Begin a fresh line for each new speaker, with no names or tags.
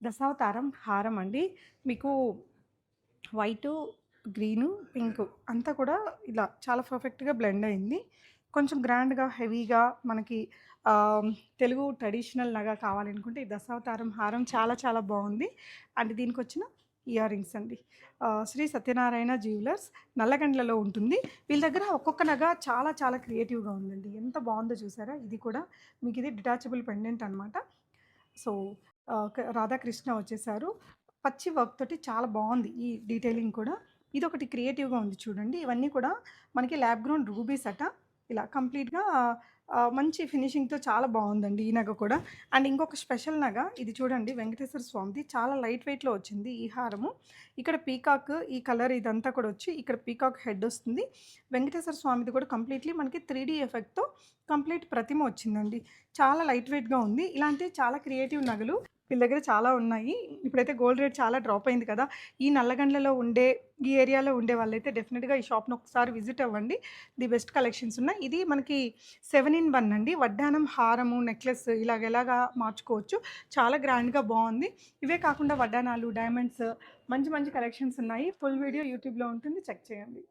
దశావతారం హారం అండి. మీకు వైటు, గ్రీను, పింకు అంతా కూడా ఇలా చాలా పర్ఫెక్ట్‌గా బ్లెండ్ అయింది. కొంచెం గ్రాండ్‌గా, హెవీగా మనకి తెలుగు ట్రెడిషనల్ నగ కావాలనుకుంటే ఈ దశావతారం హారం చాలా చాలా బావుంది. అండ్ దీనికొచ్చిన ఇయర్ రింగ్స్ అండి. శ్రీ సత్యనారాయణ జ్యువెలర్స్ నల్లగండ్లలో ఉంటుంది. వీళ్ళ దగ్గర ఒక్కొక్క నగ చాలా చాలా క్రియేటివ్‌గా ఉందండి. ఎంత బావుందో చూసారా? ఇది కూడా మీకిది డిటాచబుల్ పెండెంట్ అనమాట. సో, రాధాకృష్ణ వచ్చేసారు. పచ్చి వర్క్ తోటి చాలా బావుంది ఈ డీటెయిలింగ్ కూడా. ఇదొకటి క్రియేటివ్‌గా ఉంది చూడండి. ఇవన్నీ కూడా మనకి ల్యాబ్ గ్రౌండ్ రూబీస్ అట. ఇలా కంప్లీట్‌గా మంచి ఫినిషింగ్‌తో చాలా బావుందండి ఈ నగ కూడా. అండ్ ఇంకొక స్పెషల్ నగ ఇది చూడండి వెంకటేశ్వర స్వామిది చాలా లైట్ వెయిట్‌లో వచ్చింది ఈ హారము. ఇక్కడ పీకాక్ ఈ కలర్ ఇదంతా కూడా వచ్చి ఇక్కడ పీకాక్ హెడ్ వస్తుంది. వెంకటేశ్వర స్వామిది కూడా కంప్లీట్‌లీ మనకి 3 ఎఫెక్ట్‌తో కంప్లీట్ ప్రతిమ వచ్చిందండి. చాలా లైట్ వెయిట్‌గా ఉంది. ఇలాంటి చాలా క్రియేటివ్ నగలు వీళ్ళ దగ్గర చాలా ఉన్నాయి. ఇప్పుడైతే గోల్డ్ రేట్ చాలా డ్రాప్ అయింది కదా! ఈ నల్లగండ్లలో ఉండే, ఈ ఏరియాలో ఉండే వాళ్ళైతే డెఫినిట్‌గా ఈ షాప్‌ని ఒకసారి విజిట్ అవ్వండి. ది బెస్ట్ కలెక్షన్స్ ఉన్నాయి. ఇది మనకి 7 ఇన్ 1 అండి. వడ్డానం, హారము, నెక్లెస్ ఎలాగా మార్చుకోవచ్చు. చాలా గ్రాండ్‌గా బావుంది. ఇవే కాకుండా వడ్డానాలు, డైమండ్స్ మంచి మంచి కలెక్షన్స్ ఉన్నాయి. ఫుల్ వీడియో యూట్యూబ్‌లో ఉంటుంది. చెక్ చేయండి.